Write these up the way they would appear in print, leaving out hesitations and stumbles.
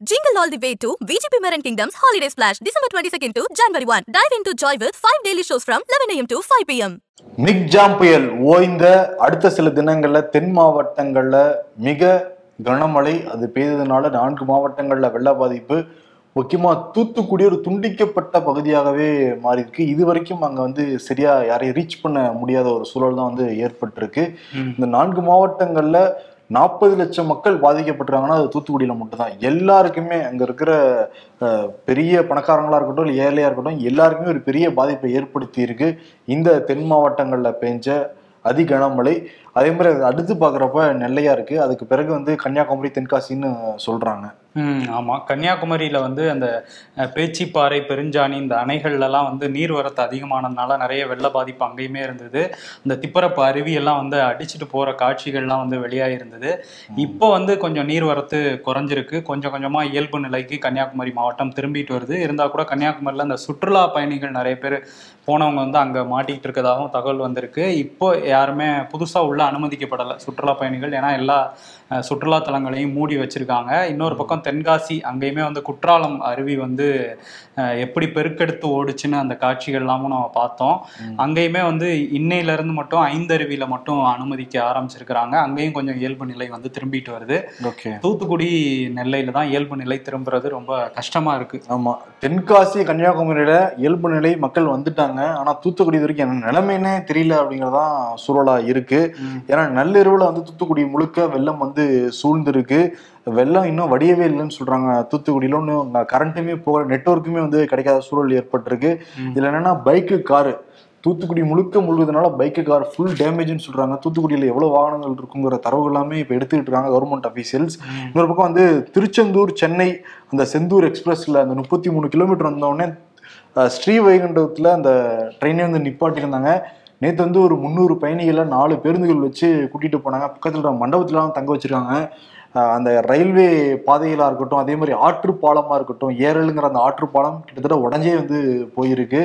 Jingle all the way to VGP Marin Kingdom's Holiday Splash, December 22nd to January 1. Dive into joy with 5 daily shows from 11 a.m. to 5 p.m. Michaung புயல் ஓய்ந்த அடுத்த சில தினங்கள்ல தென் மாவட்டங்கள்ல மிக கனமழை அது பெய்ததுனால 4 மாவட்டங்கள்ல வெள்ள பாதிப்பு. முக்கியமா தூத்துக்குடி ஒரு துண்டிக்கப்பட்ட பகுதியாகவே மாறி இருக்கு. இது வரைக்கும் அங்க சரியா யாரையும் ரீச் பண்ண முடியாத ஒரு சூழல் தான் ஏற்பட்டிருக்கு. இந்த 4 மாவட்டங்கள்ல 40 லட்சம் மக்கள் பாதிக்கப்பட்டிருக்காங்கன்னா அது தூத்துக்குடியில மட்டும்தான். எல்லாருக்குமே அங்க இருக்கிற பெரிய பணக்காரங்களா இருக்கட்டும் இல்லை ஏழையா இருக்கட்டும் எல்லாருக்குமே ஒரு பெரிய பாதிப்பை ஏற்படுத்தி இருக்கு இந்த தென் மாவட்டங்கள்ல பெஞ்ச அதி கனமழை. அதே மாதிரி அடுத்து பாக்குறப்ப நெல்லையா இருக்கு. அதுக்கு பிறகு கன்னியாகுமரி தென்காசின்னு சொல்றாங்க. ஆமா, கன்னியாகுமரியில அந்த பேச்சிப்பாறை பெருஞ்சாணி இந்த அணைகள்லாம் நீர்வரத்து அதிகமானதுனால நிறைய வெள்ள பாதிப்பு அங்கேயுமே இருந்தது. இந்த திப்பரப்பு அருவி எல்லாம் அடிச்சுட்டு போற காட்சிகள்லாம் வெளியாகி இருந்தது. இப்போ கொஞ்சம் நீர்வரத்து குறைஞ்சிருக்கு. கொஞ்சம் கொஞ்சமா இயல்பு நிலைக்கு கன்னியாகுமரி மாவட்டம் திரும்பிட்டு வருது. இருந்தா கூட கன்னியாகுமரியில இந்த சுற்றுலா பயணிகள் நிறைய பேர் போனவங்க அங்க மாட்டிக்கிட்டு இருக்கதாகவும் தகவல் வந்திருக்கு. இப்போ யாருமே புதுசா உள்ள அனுமதிக்கப்படலை சுற்றுலா பயணிகள். ஏன்னா எல்லா சுற்றுலா தலங்களையும் மூடி வச்சிருக்காங்க. இன்னொரு பக்கம் தென்காசி அங்கேயுமே குற்றாலம் அருவி எப்படி பெருக்கெடுத்து ஓடுச்சுன்னு அந்த காட்சிகள் எல்லாமும் நம்ம பார்த்தோம். அங்கேயுமே இன்னையில இருந்து மட்டும் 5 அருவியில மட்டும் அனுமதிக்க ஆரம்பிச்சிருக்கிறாங்க. அங்கேயும் கொஞ்சம் இயல்பு நிலை திரும்பிட்டு வருது. தூத்துக்குடி நெல்லையில தான் இயல்பு நிலை திரும்புறது ரொம்ப கஷ்டமா இருக்கு. ஆமா, தென்காசி கன்னியாகுமரியில இயல்பு நிலை மக்கள் வந்துட்டாங்க. ஆனா தூத்துக்குடி வரைக்கும் என்ன நிலைமைன்னே தெரியல அப்படிங்கறதான் சூழலா இருக்கு. ஏன்னா நள்ளிரவுல தூத்துக்குடி முழுக்க வெள்ளம் சூழ்ந்திருக்கு. வெள்ளம் இன்னும் வடியவே இல்லைன்னு சொல்றாங்க. தூத்துக்குடியில ஒன்றும் கரண்ட்டுமே போக நெட்வொர்க்குமே கிடைக்காத சூழல் ஏற்பட்டிருக்கு. இதுல என்னன்னா பைக்கு காரு தூத்துக்குடி முழுக்க முழுவதுனால பைக்கு கார் ஃபுல் டேமேஜ்னு சொல்றாங்க. தூத்துக்குடியில எவ்வளவு வாகனங்கள் இருக்குங்கிற தரவு எல்லாமே இப்ப எடுத்துக்கிட்டு இருக்காங்க கவர்மெண்ட் அபிஷியல்ஸ். இன்னொரு பக்கம் திருச்செந்தூர் சென்னை அந்த செந்தூர் எக்ஸ்பிரஸ்ல அந்த 33 கிலோமீட்டர் வந்தோடனே ஸ்ரீவைகுண்டத்துல அந்த ட்ரெயினே நிப்பாட்டியிருந்தாங்க. நேற்று ஒரு 300 பயணிகளை 4 பேருந்துகள் வச்சு கூட்டிட்டு போனாங்க. பக்கத்துல மண்டபத்துலாம் தங்க வச்சிருக்காங்க. அந்த ரயில்வே பாதைகளா இருக்கட்டும், அதே மாதிரி ஆற்று பாலமா இருக்கட்டும், ஏரலுங்கிற அந்த ஆற்று பாலம் கிட்டத்தட்ட உடஞ்சே போயிருக்கு.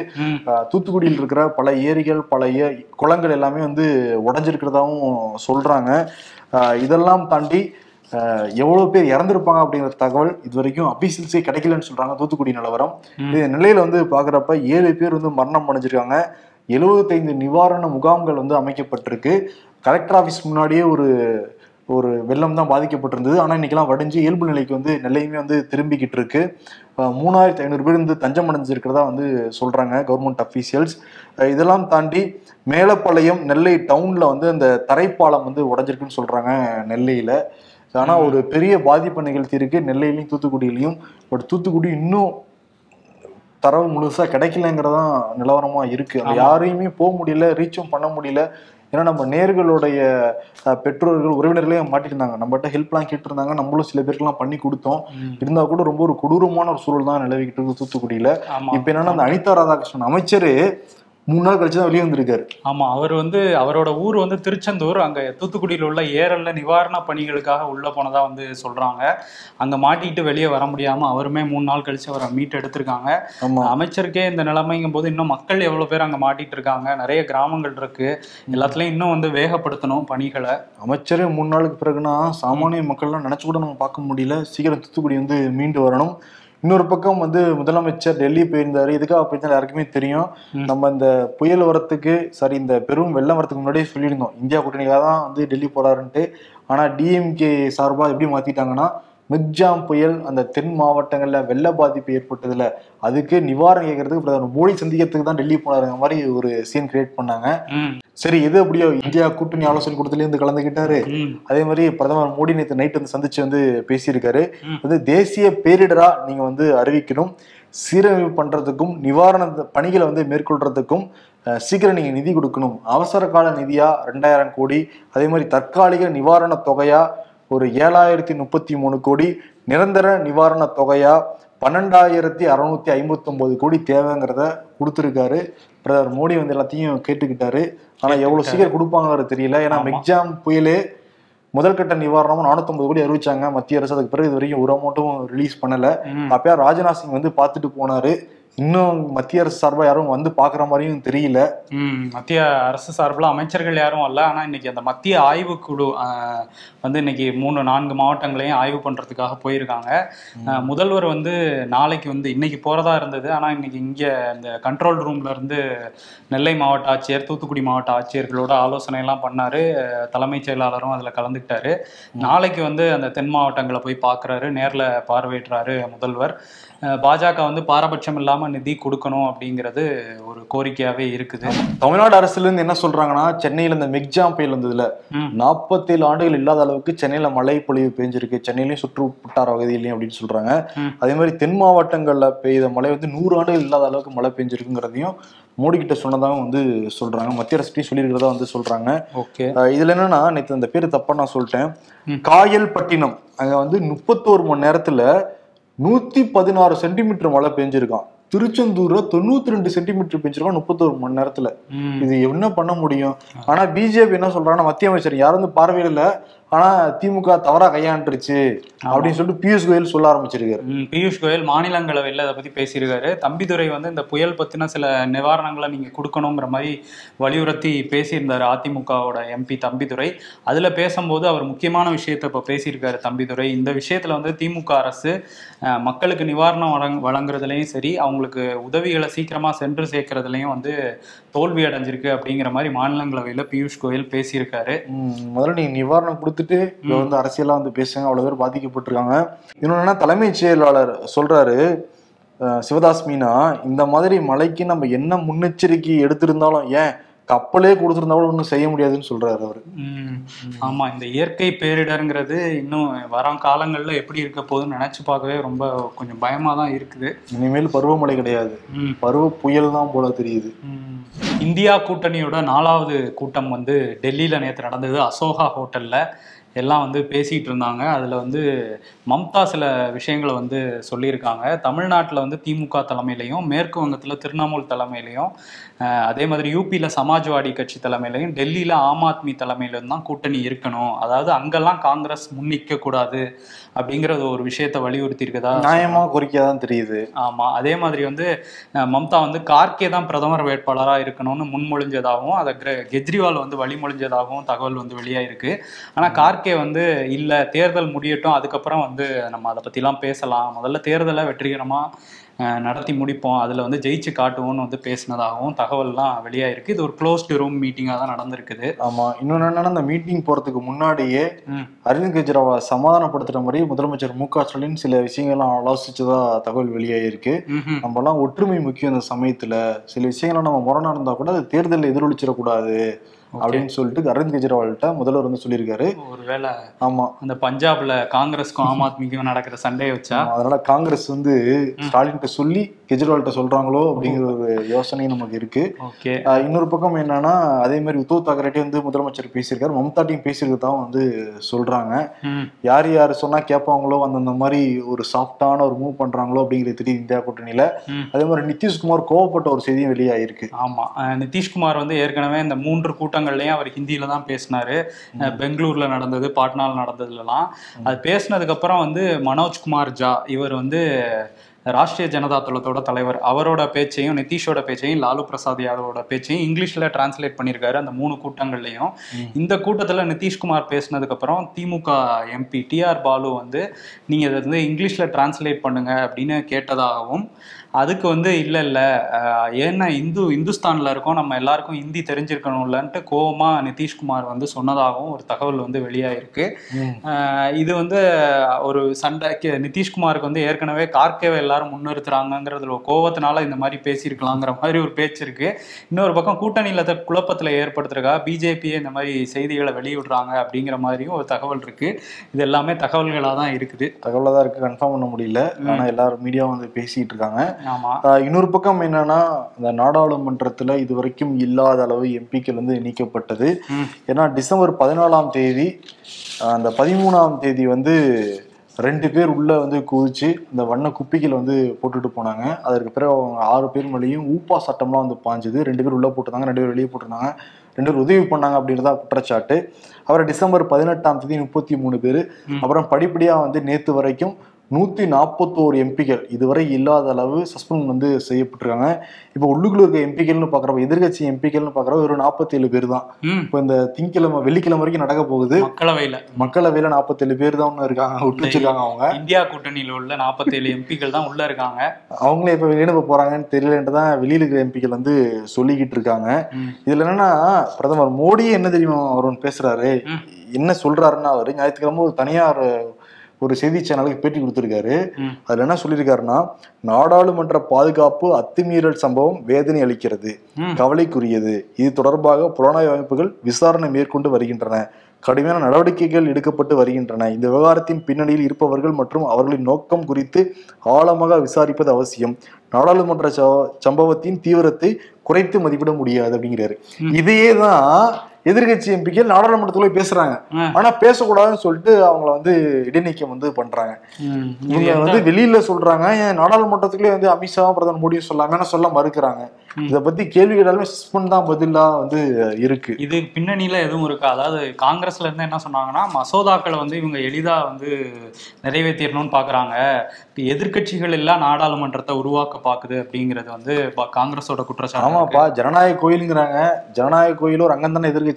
தூத்துக்குடியில் இருக்கிற பல ஏரிகள் பல குளங்கள் எல்லாமே உடஞ்சிருக்கிறதாவும் சொல்றாங்க. இதெல்லாம் தாண்டி எவ்வளவு பேர் இறந்திருப்பாங்க அப்படிங்கிற தகவல் இது வரைக்கும் அபிஷியல்ஸே கிடைக்கலன்னு சொல்றாங்க. தூத்துக்குடி நிலவரம் இந்த நிலையில பாக்குறப்ப 7 பேர் மரணம் அடைஞ்சிருக்காங்க. 75 நிவாரண முகாம்கள் அமைக்கப்பட்டிருக்கு. கலெக்டர் ஆபீஸ் முன்னாடியே ஒரு வெள்ளம் தான் பாதிக்கப்பட்டிருந்தது. ஆனா இன்னைக்கெல்லாம் வடிஞ்சு இயல்பு நிலைக்கு நெல்லையுமே திரும்பிக்கிட்டு இருக்கு. 3500 பேர் தஞ்சம் அடைஞ்சிருக்கிறதா சொல்றாங்க கவர்மெண்ட் அபிஷியல்ஸ். இதெல்லாம் தாண்டி மேலப்பாளையம் நெல்லை டவுன்ல அந்த தரைப்பாலம் உடைஞ்சிருக்குன்னு சொல்றாங்க நெல்லையில. ஆனா ஒரு பெரிய பாதிப்பு நிகழ்த்தி இருக்கு நெல்லையிலையும் தூத்துக்குடியிலையும். பட் தூத்துக்குடி இன்னும் தரவு முழுசா கிடைக்கலங்கிறதான் நிலவரமா இருக்கு. யாரையுமே போக முடியல, ரீச்சும் பண்ண முடியல. ஏன்னா நம்ம நேர்களுடைய பெற்றோர்கள் உறவினர்களே மாட்டிட்டு இருந்தாங்க. நம்மகிட்ட ஹெல்ப்லாம் கேட்டிருந்தாங்க. நம்மளும் சில பேருக்குலாம் பண்ணி கொடுத்தோம். இருந்தா கூட ரொம்ப ஒரு கொடூரமான ஒரு சூழல் தான் நிலவிக்கிட்டு இருக்கு தூத்துக்குடியில. இப்ப என்னன்னா அந்த அனிதா ராதாகிருஷ்ணன் அமைச்சரு 3 நாள் கழிச்சுதான் வெளியே வந்திருக்காரு. ஆமா, அவர் அவரோட ஊர் திருச்செந்தூர். அங்க தூத்துக்குடியில் உள்ள ஏரல்ல நிவாரண பணிகளுக்காக உள்ள போனதா சொல்றாங்க. அங்க மாட்டிட்டு வெளியே வர முடியாம அவருமே 3 நாள் கழிச்சு அவரை மீட்டு எடுத்திருக்காங்க. அமைச்சருக்கே இந்த நிலைமைங்கும் போது இன்னும் மக்கள் எவ்வளவு பேர் அங்க மாட்டிட்டு இருக்காங்க. நிறைய கிராமங்கள் இருக்கு. எல்லாத்துலயும் இன்னும் வேகப்படுத்தணும் பணிகளை. அமைச்சரே 3 நாளுக்கு பிறகுனா சாமானிய மக்கள்லாம் நினைச்சு கூட நம்ம பார்க்க முடியல. சீக்கிரம் தூத்துக்குடி மீண்டு வரணும். இன்னொரு பக்கம் முதலமைச்சர் டெல்லி போயிருந்தாரு. எதுக்காக போயிருந்தாரு யாருக்குமே தெரியும். நம்ம இந்த புயல் வரத்துக்கு இந்த பெரும் வெள்ளம் வரத்துக்கு முன்னாடியே சொல்லியிருந்தோம் இந்தியா கூட்டணிக்காக தான் டெல்லி போறாருன்ட்டு. ஆனா டிஎம்கே சார்பா எப்படி மாத்திட்டாங்கன்னா மிக்ஜாம் புயல் அந்த தென் மாவட்டங்கள்ல வெள்ள பாதிப்பு ஏற்பட்டதுல அதுக்கு நிவாரணம் கேட்கறதுக்கு பிரதமர் மோடி சந்திக்கிறதுக்கு தான் டெல்லி போனாருங்க மாதிரி ஒரு சீன் கிரியேட் பண்ணாங்க. சரி, எது அப்படியோ இந்தியா கூட்டணி ஆலோசனை கூட்டத்திலேயே கலந்துக்கிட்டாரு. அதே மாதிரி பிரதமர் மோடி நேற்று நைட் சந்திச்சு பேசியிருக்காரு. தேசிய பேரிடரா நீங்க அறிவிக்கணும், சீரமைப்பு பண்றதுக்கும் நிவாரண பணிகளை மேற்கொள்றதுக்கும் சீக்கிரம் நீங்க நிதி கொடுக்கணும். அவசர கால நிதியா 2000 கோடி, அதே மாதிரி தற்காலிக நிவாரண தொகையா ஒரு 7033 கோடி, நிரந்தர நிவாரண தொகையா 12659 கோடி தேவைங்கிறத கொடுத்துருக்காரு. பிரதமர் மோடி எல்லாத்தையும் கேட்டுக்கிட்டாரு. ஆனா எவ்வளவு சீக்கிரம் கொடுப்பாங்கிறது தெரியல. ஏன்னா மிக்ஜாம் புயலே முதல் கட்ட நிவாரணமும் 450 கோடி அறிவிச்சாங்க மத்திய அரசு. அதுக்கு பிறகு இது வரைக்கும் ஒரு அமௌண்ட்டும் ரிலீஸ் பண்ணல. அப்பயா ராஜ்நாத் சிங் வந்து பார்த்துட்டு போனாரு. இன்னும் மத்திய அரசு சார்பா யாரும் வந்து பாக்குற மாதிரியும் தெரியல. மத்திய அரசு சார்பில் அமைச்சர்கள் யாரும் வரல. ஆனா இன்னைக்கு அந்த மத்திய ஆய்வு குழு வந்து இன்னைக்கு 3-4 மாவட்டங்களையும் ஆய்வு பண்றதுக்காக போயிருக்காங்க. முதல்வர் வந்து நாளைக்கு வந்து இன்னைக்கு போறதா இருந்தது. ஆனா இன்னைக்கு இங்க இந்த கண்ட்ரோல் ரூம்ல இருந்து நெல்லை மாவட்ட ஆட்சியர், தூத்துக்குடி மாவட்ட ஆட்சியர்களோட ஆலோசனை எல்லாம் பண்ணாரு. தலைமைச் செயலாளரும் அதுல கலந்துக்கிட்டாரு. நாளைக்கு வந்து அந்த தென் மாவட்டங்களை போய் பாக்குறாரு, நேர்ல பார்வையிடுறாரு முதல்வர். பாஜக வந்து பாரபட்சம் இல்லாம நிதி கொடுக்கணும் அப்படிங்கிறது ஒரு கோரிக்கையாவே இருக்குது. தமிழ்நாடு அரசுல இருந்து என்ன சொல்றாங்கன்னா, சென்னையில இந்த மெக்ஜாம் புயல் வந்ததுல 47 ஆண்டுகள் இல்லாத அளவுக்கு சென்னையில மழை பொழிவு பெஞ்சிருக்கு, சென்னையிலயும் சுற்று வட்டார பகுதியிலையும் அப்படின்னு சொல்றாங்க. அதே மாதிரி தென் மாவட்டங்கள்ல பெய்த மழை வந்து 100 ஆண்டுகள் இல்லாத அளவுக்கு மழை பெஞ்சிருக்குங்கிறதையும் மோடி கிட்ட சொன்னதாகவும் வந்து சொல்றாங்க. மத்திய அரசு சொல்லியிருக்கிறதா வந்து சொல்றாங்க. இதுல என்னன்னா, நேற்று அந்த பேரு தப்பா நான் சொல்லிட்டேன். காயல்பட்டினம் அங்க வந்து 31 மணி நேரத்துல 116 சென்டிமீட்டர் மழை பெஞ்சிருக்கான். திருச்செந்தூர்ல 92 சென்டிமீட்டர் பெஞ்சிருக்கான் 31 மணி நேரத்துல. இது என்ன பண்ண முடியும்? ஆனா பிஜேபி என்ன சொல்றாங்கன்னா, மத்திய அமைச்சர் யாரும் வந்து பார்வையிடல, ஆனா திமுக தவறா கையாண்டுருச்சு அப்படின்னு சொல்லிட்டு பியூஷ் கோயல் சொல்ல ஆரம்பிச்சிருக்காரு. பியூஷ் கோயல் மாநிலங்களவையில் அதை பத்தி பேசியிருக்காரு. தம்பிதுரை வந்து இந்த புயல் பத்தின சில நிவாரணங்களை நீங்க கொடுக்கணுங்கிற மாதிரி வலியுறுத்தி பேசியிருந்தாரு அதிமுகவோட எம்பி தம்பிதுரை. அதுல பேசும்போது அவர் முக்கியமான விஷயத்த இப்ப பேசியிருக்காரு தம்பிதுரை. இந்த விஷயத்துல வந்து திமுக அரசு மக்களுக்கு நிவாரணம் வழங்குறதுலையும் சரி, அவங்களுக்கு உதவிகளை சீக்கிரமா சென்று சேர்க்கறதுலையும் வந்து தோல்வி அடைஞ்சிருக்கு அப்படிங்கிற மாதிரி மாநிலங்களவையில பியூஷ் கோயல் பேசியிருக்காரு. முதல்ல நீங்க நிவாரணம் கொடுத்துட்டு வந்து அரசியலா வந்து பேசுங்க, அவ்வளவு பேர் பாதிக்கப்பட்டிருக்காங்க. இன்னொன்னு தலைமைச் செயலாளர் சொல்றாரு சிவதாஸ் மீனா, இந்த மாதிரி மழைக்கு நம்ம என்ன முன்னெச்சரிக்கை எடுத்திருந்தாலும், ஏன் கப்பலே கொடுத்திருந்தாலும் ஒன்றும் செய்ய முடியாதுன்னு சொல்றாரு அவரு. ஆமா, இந்த இயற்கை பேரிடருங்கிறது இன்னும் வரும் காலங்கள்ல எப்படி இருக்க போகுதுன்னு நினைச்சு பார்க்கவே ரொம்ப கொஞ்சம் பயமா தான் இருக்குது. இனிமேல் பருவமழை கிடையாது, பருவ புயல் தான் போல தெரியுது. இந்தியா கூட்டணியோட 4வது கூட்டம் வந்து டெல்லியில நேற்று நடந்தது. அசோகா ஹோட்டல்ல எல்லாம் வந்து பேசிகிட்டு இருந்தாங்க. அதில் வந்து மம்தா சில விஷயங்களை வந்து சொல்லியிருக்காங்க. தமிழ்நாட்டில் வந்து திமுக தலைமையிலையும், மேற்கு வங்கத்தில் திரிணாமுல் தலைமையிலையும், அதே மாதிரி யூபியில் சமாஜ்வாடி கட்சி தலைமையிலையும், டெல்லியில் ஆம் ஆத்மி தலைமையிலும் தான் கூட்டணி இருக்கணும். அதாவது அங்கெல்லாம் காங்கிரஸ் முன்னிக்க கூடாது அப்படிங்கிறது ஒரு விஷயத்த வலியுறுத்தி இருக்கதா நியாயமாக கோரிக்கையாக தான் தெரியுது. ஆமாம், அதே மாதிரி வந்து மம்தா வந்து கார்கே தான் பிரதமர் வேட்பாளராக இருக்கணும்னு முன்மொழிஞ்சதாகவும், அதை கெஜ்ரிவால் வந்து வழிமொழிஞ்சதாகவும் தகவல் வந்து வெளியாயிருக்கு. ஆனால் கார்கே வந்து இல்லை, தேர்தல் முடியட்டும், அதுக்கப்புறம் வந்து நம்ம அதை பற்றிலாம் பேசலாம், முதல்ல தேர்தலை வெற்றிகரமாக நடத்தி முடிப்போம், அதில் வந்து ஜெயிச்சு காட்டுவோம்னு வந்து பேசினதாகவும் தகவல்லாம் வெளியாயிருக்கு. இது ஒரு க்ளோஸ்டு ரூம் மீட்டிங்காக தான் நடந்திருக்குது. ஆமாம், இன்னொன்று என்னன்னா, அந்த மீட்டிங் போகிறதுக்கு முன்னாடியே அரவிந்த் கெஜ்ரிவாலை சமாதானப்படுத்துகிற மாதிரி முதலமைச்சர் மு.க. ஸ்டாலின் சில விஷயங்கள்லாம் ஆலோசிச்சதா தகவல் வெளியாயிருக்கு. நம்மலாம் ஒற்றுமை முக்கியம் இந்த சமயத்தில், சில விஷயங்கள்லாம் நம்ம முரணா இருந்தால் கூட அது தேர்தலில் எதிரொலிச்சிடக்கூடாது அப்படின்னு சொல்லிட்டு அரவிந்த் கெஜ்ரிவால்கிட்ட முதல்வர் வந்து சொல்லியிருக்காரு. ஒருவேளை ஆமா, அந்த பஞ்சாப்ல காங்கிரஸ்க்கும் ஆம் ஆத்மிக்கும் நடக்கிற சண்டையை வச்சா அதனால காங்கிரஸ் வந்து ஸ்டாலின்கிட்ட சொல்லி கெஜ்ரிவால்கிட்ட சொல்றாங்களோ அப்படிங்கிற ஒரு யோசனை நமக்கு இருக்கு. இன்னொரு பக்கம் என்னன்னா, அதே மாதிரி உத்தவ் தாக்கரேட்டே வந்து முதலமைச்சர் பேசியிருக்காரு, மம்தாட்டையும் பேசியிருக்கதான் வந்து சொல்றாங்க. யார் யார் சொன்னா கேட்பாங்களோ அந்தந்த மாதிரி ஒரு சாஃப்டான ஒரு மூவ் பண்றாங்களோ அப்படிங்கிறது தெரியுது இந்தியா கூட்டணியில. அதே மாதிரி நிதிஷ்குமார் கோவப்பட்ட ஒரு செய்தியும் வெளியாயிருக்கு. ஆமா, நிதிஷ்குமார் வந்து ஏற்கனவே இந்த 3 கூட்டங்கள்லயும் அவர் ஹிந்தியில தான் பேசினாரு. பெங்களூர்ல நடந்தது, பாட்னால நடந்ததுலாம். அது பேசினதுக்கு அப்புறம் வந்து மனோஜ்குமார் ஜா, இவர் வந்து ராஷ்டிரிய ஜனதா தளத்தோட தலைவர், அவரோட பேச்சையும் நிதிஷோட பேச்சையும் லாலு பிரசாத் யாதவோட பேச்சையும் இங்கிலீஷ்ல டிரான்ஸ்லேட் பண்ணியிருக்காரு அந்த 3 கூட்டங்கள்லையும். இந்த கூட்டத்தில் நிதிஷ்குமார் பேசினதுக்கு அப்புறம் திமுக எம்பி டிஆர் பாலு வந்து நீங்க இதை வந்து இங்கிலீஷ்ல டிரான்ஸ்லேட் பண்ணுங்க அப்படின்னு கேட்டதாகவும், அதுக்கு வந்து இல்லை இல்லை ஏன்னா இந்துஸ்தானில் இருக்கோம், நம்ம எல்லாருக்கும் ஹிந்தி தெரிஞ்சிருக்கணும்லன்ட்டு கோவமா நிதிஷ்குமார் வந்து சொன்னதாகவும் ஒரு தகவல் வந்து வெளியாயிருக்கு. இது வந்து ஒரு சண்டைக்கு நிதிஷ்குமாருக்கு வந்து ஏற்கனவே கார்கேவை எல்லாரும் முன்னிறுத்துறாங்கிறதுல கோவத்தினால இந்த மாதிரி பேசியிருக்கலாங்கிற மாதிரி ஒரு பேச்சு இருக்கு. இன்னொரு பக்கம் கூட்டணியில குழப்பத்தில் ஏற்படுத்துறக்கா பிஜேபியே இந்த மாதிரி செய்திகளை வெளியிடுறாங்க அப்படிங்கிற மாதிரியும் ஒரு தகவல் இருக்கு. இது எல்லாமே தகவல்களாக தான் இருக்குது. தகவலாக தான் இருக்கு, கன்ஃபார்ம் பண்ண முடியல. ஆனால் எல்லாரும் மீடியாவும் வந்து பேசிட்டு இருக்காங்க. இன்னொரு பக்கம் என்னன்னா, இந்த நாடாளுமன்றத்துல இது வரைக்கும் இல்லாத அளவு எம்பிக்கள் வந்து நீக்கப்பட்டது. ஏன்னா டிசம்பர் 14ஆம் தேதி, அந்த 13ஆம் தேதி வந்து 2 பேர் உள்ள வந்து குதிச்சு இந்த வண்ண குப்பிகள் வந்து போட்டுட்டு போனாங்க. அதற்கு பிறகு அவங்க 6 பேர் மேலேயும் ஊப்பா சட்டம்லாம் வந்து பாஞ்சுது. 2 பேர் உள்ள போட்டிருந்தாங்க, 2 பேர் வெளியே போட்டிருந்தாங்க. 2 பேர் உதவி பண்ணாங்க அப்படின்றதா குற்றச்சாட்டு. அவரை டிசம்பர் 18ஆம் தேதி 33 பேர், அப்புறம் படிப்படியா வந்து நேத்து வரைக்கும் 141 எம்பிக்கள் இதுவரை இல்லாத அளவு சஸ்பெண்ட் வந்து செய்யப்பட்டிருக்காங்க. இப்போ உள்ளுக்குள்ள இருக்க எம்பிக்கள்னு பாக்குறப்ப, எதிர்கட்சி எம்பிக்கள்னு பாக்குறப்ப ஒரு 47 பேர் தான். இப்போ இந்த திங்கக்கிழமை வெள்ளிக்கிழமை வரைக்கும் நடக்க போகுது. மக்களவையில 47 பேர் தான் இருக்காங்க, விட்டு வச்சிருக்காங்க. அவங்க இந்தியா கூட்டணியில உள்ள 47 எம்பிக்கள் தான் உள்ள இருக்காங்க. அவங்களே இப்ப வெளியிட போறாங்கன்னு தெரியலன்றதான் வெளியில இருக்கிற எம்பிக்கள் வந்து சொல்லிக்கிட்டு இருக்காங்க. இதுல என்னன்னா, பிரதமர் மோடியே என்ன தெரியுமா அவர் பேசுறாரு, என்ன சொல்றாருன்னா, அவரு ஞாயிற்றுக்கிழமை ஒரு தனியார் ஒரு செய்தி சேனலுக்கு பேட்டி கொடுத்திருக்காரு. அதுல என்ன சொல்லியிருக்காருன்னா, நாடாளுமன்ற பாதுகாப்பு அத்துமீறல் சம்பவம் வேதனை அளிக்கிறது, கவலைக்குரியது. இது தொடர்பாக புலனாய்வு அமைப்புகள் விசாரணை மேற்கொண்டு வருகின்றன, கடுமையான நடவடிக்கைகள் எடுக்கப்பட்டு வருகின்றன. இந்த விவகாரத்தின் பின்னணியில் இருப்பவர்கள் மற்றும் அவர்களின் நோக்கம் குறித்து ஆழமாக விசாரிப்பது அவசியம். நாடாளுமன்ற சம்பவத்தின் தீவிரத்தை குறைத்து மதிப்பிட முடியாது அப்படிங்கிறாரு. இதையேதான் எதிர்கட்சி எம்பிக்கள் நாடாளுமன்றத்துல பேசுறாங்க. ஆனா பேசக்கூடாதுன்னு சொல்லிட்டு அவங்கள வந்து இடைநீக்கம் வந்து பண்றாங்க. இவங்க வந்து வெளியில சொல்றாங்க, நாடாளுமன்றத்துக்குள்ளே வந்து அமித்ஷா பிரதமர் மோடியும் சொல்லாம சொல்ல மறுக்கிறாங்க. இதை பத்தி கேள்வி கேட்டாலுமே சஸ்பெண்ட் தான் பதிலா வந்து இருக்கு. இது பின்னணியில எதுவும் இருக்கு. அதாவது காங்கிரஸ்ல இருந்து என்ன சொன்னாங்கன்னா, மசோதாக்களை வந்து இவங்க எளிதா வந்து நிறைவேற்றணும்னு பாக்குறாங்க, எதிர்கட்சிகள் எல்லாம் நாடாளுமன்றத்தை உருவாக்க பாக்குது அப்படிங்கிறது வந்து காங்கிரஸோட குற்றச்சாட்டு. ஆமாப்பா, ஜனநாயக கோயிலுங்கிறாங்க. ஜனநாயக கோயில் ஒரு அங்கம் தானே எதிர்கட்சியும்.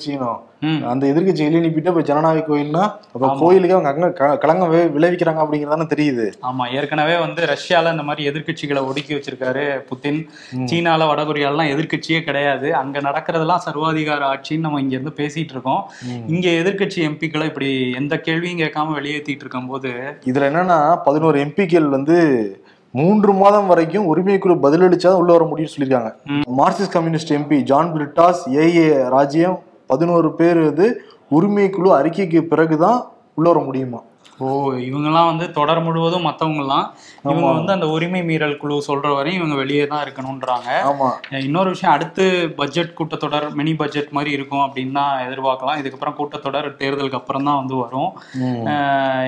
அந்த எதிர்கட்சி எழுப்பிட்டு இப்ப ஜனநாயக கோயில்னா அப்ப கோயிலுக்கு அவங்க அங்க களங்கம் விளைவிக்கிறாங்க அப்படிங்கிறதானே தெரியுது. ஆமா, ஏற்கனவே வந்து ரஷ்யால இந்த மாதிரி எதிர்கட்சிகளை ஒடுக்கி வச்சிருக்காரு புதின். சீனால வடகொரியாலாம் எதிர்கட்சியே கிடையாது. அங்க நடக்கிறதெல்லாம் சர்வாதிகார ஆட்சின்னு நம்ம இங்க இருந்து பேசிட்டு இருக்கோம். இங்க எதிர்கட்சி எம்பிக்களை இப்படி எந்த கேள்வியும் கேட்காம வெளியேற்றிட்டு இருக்கும் போது, இதுல என்னன்னா 11 எம்பிக்கள் வந்து 3 மாதம் வரைக்கும் உரிமைக்குழு பதிலளிச்சாதான் உள்ள வர முடியும்னு சொல்லியிருக்காங்க. Marxist communist MP John Brittas, AA ராஜ்யம் 11 பேர் வந்து உரிமைக்குழு அறிக்கைக்கு பிறகுதான் உள்ள வர முடியுமா. இவங்கெல்லாம் வந்து தொடர் முழுவதும் மற்றவங்கலாம் இவங்க வந்து அந்த உரிமை மீறல் குழு சொல்ற வரையும் இவங்க வெளியே தான் இருக்கணும்ன்றாங்க. இன்னொரு விஷயம், அடுத்து பட்ஜெட் கூட்டத்தொடர் மினி பட்ஜெட் மாதிரி இருக்கும் அப்படின்னு தான் எதிர்பார்க்கலாம். இதுக்கப்புறம் கூட்டத்தொடர் தேர்தலுக்கு அப்புறம் தான் வந்து வரும்.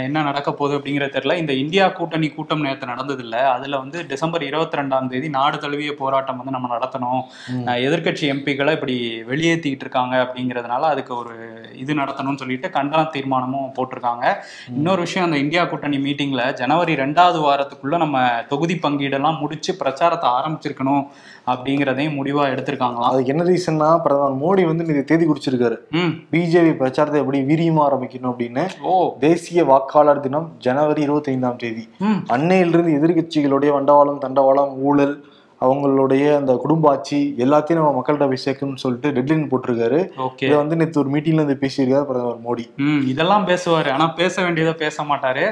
என்ன நடக்க போகுது அப்படிங்கிற தெரியல. இந்த இந்தியா கூட்டணி கூட்டம் நேற்று நடந்தது இல்லை. அதுல வந்து டிசம்பர் 22ஆம் தேதி நாடு தழுவிய போராட்டம் வந்து நம்ம நடத்தணும், எதிர்கட்சி எம்பிக்களை இப்படி வெளியேற்றிக்கிட்டு இருக்காங்க அப்படிங்கிறதுனால அதுக்கு ஒரு இது நடத்தணும்னு சொல்லிட்டு கண்டன தீர்மானமும் போட்டிருக்காங்க. இன்னொரு விஷயம், அந்த இந்தியா கூட்டணி மீட்டிங்ல ஜனவரி 2வது வாரத்துக்குள்ள நம்ம தொகுதி பங்கீடெல்லாம் முடிச்சு பிரச்சாரத்தை ஆரம்பிச்சிருக்கணும் அப்படிங்கிறதையும் முடிவா எடுத்திருக்காங்களாம். அதுக்கு என்ன ரீசன்னா, பிரதமர் மோடி வந்து இது தேதி குறிச்சிருக்காரு, பிஜேபி பிரச்சாரத்தை எப்படி வீரியமா ஆரம்பிக்கணும் அப்படின்னு. தேசிய வாக்காளர் தினம் ஜனவரி 25ஆம் தேதி. அன்னையிலிருந்து எதிர்கட்சிகளுடைய வண்டவாளம் தண்டவாளம் ஊழல் அவங்களுடைய அந்த குடும்ப ஆட்சி எல்லாத்தையும் நம்ம மக்கள்கிட்ட போய் சேர்க்கணும்னு சொல்லிட்டு டெட்லைன் போட்டிருக்காரு. இதை வந்து நேற்று ஒரு மீட்டிங்ல இருந்து பேசியிருக்காரு பிரதமர் மோடி. இதெல்லாம் பேசுவாரு, ஆனா பேச வேண்டியதை பேச மாட்டாரு.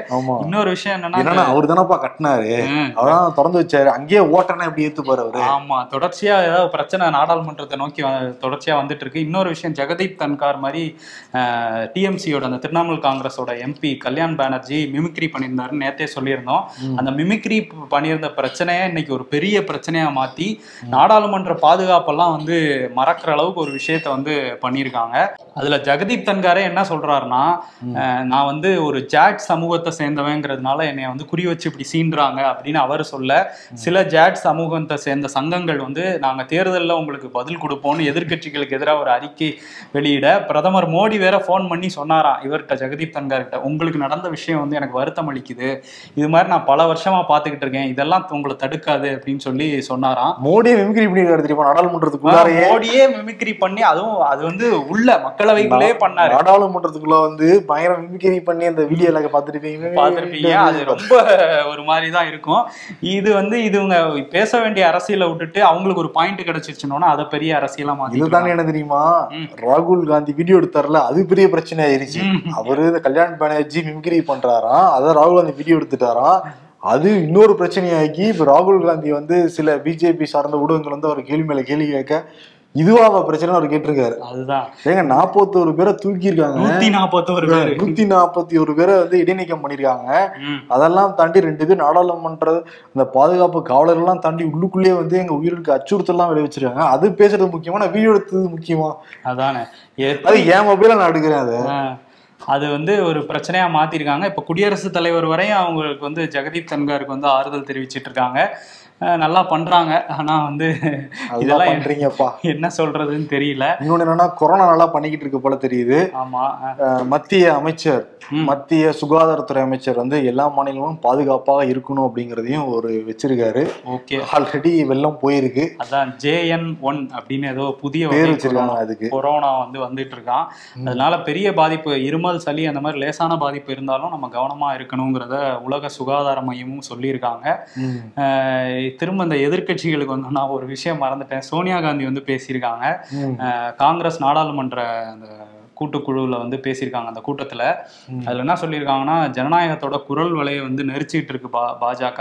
இன்னொரு விஷயம் என்னன்னா, அவரு தானப்பா கட்டினாரு, அவதான் திறந்து வச்சாரு, அங்கேயே ஓட்டனா எப்படி ஏத்துப்பாரு அவரு. ஆமா, தொடர்ச்சியா ஏதாவது பிரச்சனை நாடாளுமன்றத்தை நோக்கி தொடர்ச்சியா வந்துட்டு இருக்கு. இன்னொரு விஷயம், ஜெகதீப் தன்கார் மாதிரி டிஎம்சியோட அந்த திரிணாமுல் காங்கிரஸோட எம்பி கல்யாண் பானர்ஜி மிமிக்ரி பண்ணியிருந்தாருன்னு நேத்தே சொல்லியிருந்தோம். அந்த மிமிக்ரி பண்ணியிருந்த பிரச்சனையே இன்னைக்கு ஒரு பெரிய பிரச்சனை மாத்தி நாடாளுமன்ற பாதுகாப்பெல்லாம் வந்து மறக்கிற அளவுக்கு ஒரு விஷயத்த வந்து பண்ணியிருக்காங்க. அதுல ஜெகதீப் தன்காரே என்ன சொல்றாருன்னா, நான் வந்து ஒரு ஜாட் சமூகத்தை சேர்ந்தவங்கிறதுனால என்னை வந்து குறி வச்சு இப்படி சீன்றாங்க அப்படின்னு அவர் சொல்ல, சில ஜாட் சமூகத்தை சேர்ந்த சங்கங்கள் வந்து நாங்க தேர்தலில் உங்களுக்கு பதில் கொடுப்போம்னு எதிர்கட்சிகளுக்கு எதிராக ஒரு அறிக்கை வெளியிட பிரதமர் மோடி வேற போன் பண்ணி சொன்னாராம் இவர்கிட்ட, ஜெகதீப் தன்கார் கிட்ட, உங்களுக்கு நடந்த விஷயம் வந்து எனக்கு வருத்தம் அளிக்குது, இது மாதிரி நான் பல வருஷமா பாத்துக்கிட்டு இருக்கேன், இதெல்லாம் உங்களை தடுக்காது அப்படின்னு சொல்லி சொன்னாராம். மோடியே மிமிக்ரி பண்ணிருக்காரு தெரியுமா நாடாளுமன்றத்துக்குள்ளார. மோடியே மிமிக்ரி பண்ணி, அதுவும் அது வந்து உள்ள மக்களவைக்குள்ளே பண்ணாரு. நாடாளுமன்றத்துக்குள்ள வந்து பயங்கர மிமிக்ரி பண்ணி அந்த வீடியோல பாத்துருப்பீங்க. அது ரொம்ப ஒரு மாதிரி தான் இருக்கும். இது வந்து இதுவங்க பேச வேண்டிய அரசியலை விட்டுட்டு அவங்களுக்கு ஒரு பாயிண்ட் கிடைச்சிருச்சுன்னா அதை பெரிய அரசியலா மாத்தி. இதுதானே என்ன தெரியுமா, ராகுல் காந்தி வீடியோ எடுத்தாருல, அது பெரிய பிரச்சனை ஆயிருச்சு. அவரு இந்த கல்யாண் பானர்ஜி மிமிக்ரி பண்றாராம், அதான் ராகுல் காந்தி வீடியோ எடுத்துட்டாராம். அது இன்னொரு பிரச்சனையாக்கி இப்ப ராகுல் காந்தி வந்து சில பிஜேபி சார்ந்த ஊடகங்கள் வந்து அவர் கேள்வி மேல கேள்வி கேட்க இதுவா பிரச்சனை அவர் கேட்டிருக்காரு. அதுதான் ஏங்க 41 பேரை தூக்கி இருக்காங்க, 141 பேரை வந்து இடைநீக்கம் பண்ணிருக்காங்க. அதெல்லாம் தாண்டி 2 பேர் நாடாளுமன்ற அந்த பாதுகாப்பு காவலர்கள்லாம் தாண்டி உள்ளுக்குள்ளேயே வந்து எங்க உயிருக்கு அச்சுறுத்தலாம் விளைவிச்சிருக்காங்க. அது பேசுறது முக்கியமா, நான் வீடியோ எடுத்தது முக்கியமா? அதானே, அது என் மொபைல நான் எடுக்கிறேன். அது அது வந்து ஒரு பிரச்சனையா மாத்திருக்காங்க. இப்ப குடியரசுத் தலைவர் வரையும் அவங்களுக்கு வந்து ஜெகதீப் தன்காருக்கு வந்து ஆறுதல் தெரிவிச்சிட்டு இருக்காங்க. நல்லா பண்றாங்க. ஆனா வந்து இதெல்லாம் பண்றீங்கப்பா, என்ன சொல்றதுன்னு தெரியல. இன்னொன்னு என்னன்னா, கொரோனா நல்லா பண்ணிக்கிட்டு இருக்கு போல தெரியுது. ஆமா, மத்திய சுகாதாரத்துறை அமைச்சர் வந்து எல்லா மாநிலமும் பாதுகாப்பாக இருக்கணும் அப்படிங்கறதையும் ஒரு வச்சிருக்காரு. ஓகே, ஆல்ரெடி வெள்ளம் போயிருக்கு. அதான் JN1 அப்படின்னு ஏதோ புதிய பேர் வச்சிருக்காங்க. அதுக்கு கொரோனா வந்து வந்துட்டு இருக்கான். அதனால பெரிய பாதிப்பு, இருமல், சளி அந்த மாதிரி லேசான பாதிப்பு இருந்தாலும் நம்ம கவனமா இருக்கணுங்கிறத உலக சுகாதார மையமும் சொல்லியிருக்காங்க. திரும்ப இந்த எதிர்கட்சிகளுக்கு வந்து நான் ஒரு விஷயம் மறந்துட்டேன். சோனியா காந்தி வந்து பேசியிருக்காங்க. காங்கிரஸ் நாடாளுமன்ற அந்த கூட்டுக்குழுவில் வந்து பேசியிருக்காங்க. அந்த கூட்டத்தில் அதில் என்ன சொல்லியிருக்காங்கன்னா, ஜனநாயகத்தோட குரல் வலையை வந்து நெரிச்சிட்டு இருக்கு பாஜக.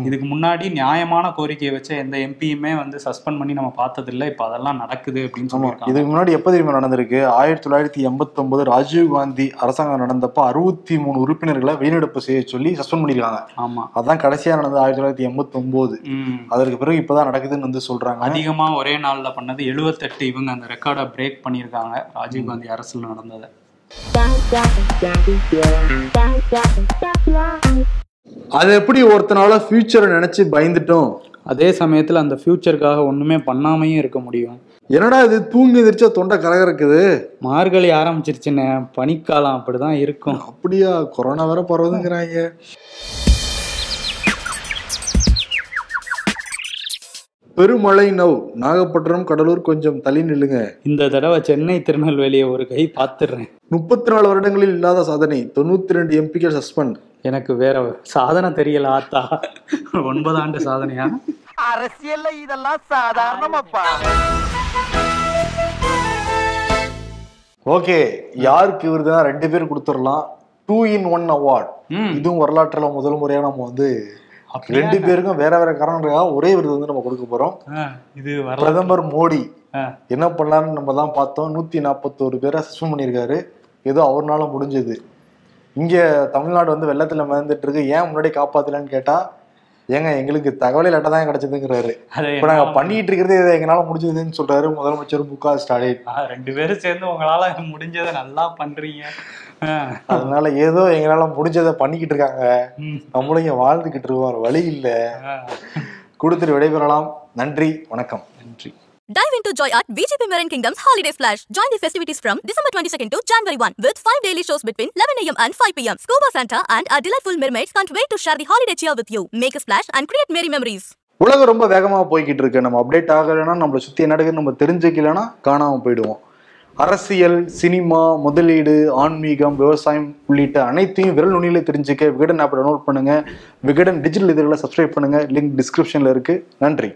இதுக்கு முன்னாடி நியாயமான கோரிக்கையை வச்ச எந்த எம்பியுமே வந்து சஸ்பெண்ட் பண்ணி நம்ம பார்த்ததில்லை. இப்போ அதெல்லாம் நடக்குது அப்படின்னு சொல்லியிருக்காங்க. இதுக்கு முன்னாடி எப்போ தெரியுமா நடந்திருக்கு? 1989 ராஜீவ்காந்தி அரசாங்கம் நடந்தப்போ 63 உறுப்பினர்களை வெளிநடப்பு செய்ய சொல்லி சஸ்பெண்ட் பண்ணிருக்காங்க. ஆமா, அதான் கடைசியா நடந்தது 1989. அதற்கு பிறகு இப்பதான் நடக்குதுன்னு வந்து சொல்றாங்க. அதிகமா ஒரே நாள்ல பண்ணது 78. இவங்க அந்த ரெக்கார்டை பிரேக் பண்ணியிருக்காங்க ராஜீவ்காந்தி அரசு நடந்தது. அது எப்படி ஒருத்தனால ஃபியூச்சரை நினைச்சு பயந்துட்டோம், அதே சமயத்துல அந்த ஃபியூச்சருக்காக ஒண்ணுமே பண்ணாமையும் இருக்க முடியும்? என்னடா இது தூங்கி எதிர்ச்சா தொண்டை கலகறக்குது? மார்கழி ஆரம்பிச்சிருச்சுன்னு, பனிக்காலம் அப்படிதான் இருக்கும். அப்படியா? கொரோனா வேற பரவுதுங்கிறாங்க. பெருமழை நவ், நாகப்பட்டினம் கடலூர் கொஞ்சம் தள்ளி நில்லுங்க. இந்த தடவை சென்னை திருநெல்வேலியை ஒரு கை பார்த்துடுறேன். 34 வருடங்களில் இல்லாத சாதனை, 92 எம்பிக்கள் சஸ்பெண்ட். எனக்கு வேற சாதனை தெரியல ஆத்தா. 9 ஆண்டு சாதனையா? அரசியல்ல இதெல்லாம் சாதாரணமாப்பா. ஓகே, யாருக்கு விருதுனா 2 பேர் கொடுத்துடலாம். 2-in-1 award. இதுவும் வரலாற்றுல முதல் முறையா நம்ம வந்து 2 பேருக்கும் வேற வேற காரணங்களுக்காக ஒரே விருது வந்து நம்ம கொடுக்க போறோம். இது பிரதமர் மோடி என்ன பண்ணலான்னு நம்ம தான் பார்த்தோம். 141 பேரை சஸ்பெண்ட் பண்ணியிருக்காரு. ஏதோ அவர்னால முடிஞ்சது. இங்க தமிழ்நாடு வந்து வெள்ளத்துல மிதந்துட்டு இருக்கு, ஏன் முன்னாடி காப்பாத்தலன்னு கேட்டா, ஏங்க எங்களுக்கு தகவலே லேட்டா தான் கிடைச்சதுங்கிறாரு. இப்ப நாங்க பண்ணிட்டு இருக்கிறது இதை எங்களால முடிஞ்சதுன்னு சொல்றாரு முதலமைச்சர் MK ஸ்டாலின். 2 பேரும் சேர்ந்து உங்களால முடிஞ்சதை நல்லா பண்றீங்க, அதனால ஏதோ எங்களால முடிஞ்சதை பண்ணிக்கிட்டு இருக்காங்க, நம்மளும் இங்க வாழ்ந்துகிட்டு இருக்கோம், வழி இல்ல, கொடுத்துட்டு விடைபெறலாம். நன்றி, வணக்கம். நன்றி. Dive into joy at VGP Marine Kingdoms Holiday Splash. Join the festivities from December 22nd to January 1 with 5 daily shows between 11 a.m. and 5 p.m. Scuba Santa and our delightful mermaids can't wait to share the holiday cheer with you. Make a splash and create merry memories. உலகம் ரொம்ப வேகமா போய்கிட்டு இருக்கு. நம்ம update ஆகலைன்னா, நம்மளை சுத்தி என்ன நடக்குதுன்னு நம்ம தெரிஞ்சுக்கலன்னா காணாம போயிடுவோம். அரசியல், சினிமா, முதலீடு, ஆன்மீகம், விவசாயம் உள்ளிட்ட அனைத்தையும் விரல் நுனியில தெரிஞ்சுக்க விகடன் ஆப்பை டவுன்லோட் பண்ணுங்க. விகடன் டிஜிட்டல் இதழ்களை சப்ஸ்கிரைப் பண்ணுங்க. லிங்க் டிஸ்கிரிப்ஷன்ல இருக்கு. நன்றி.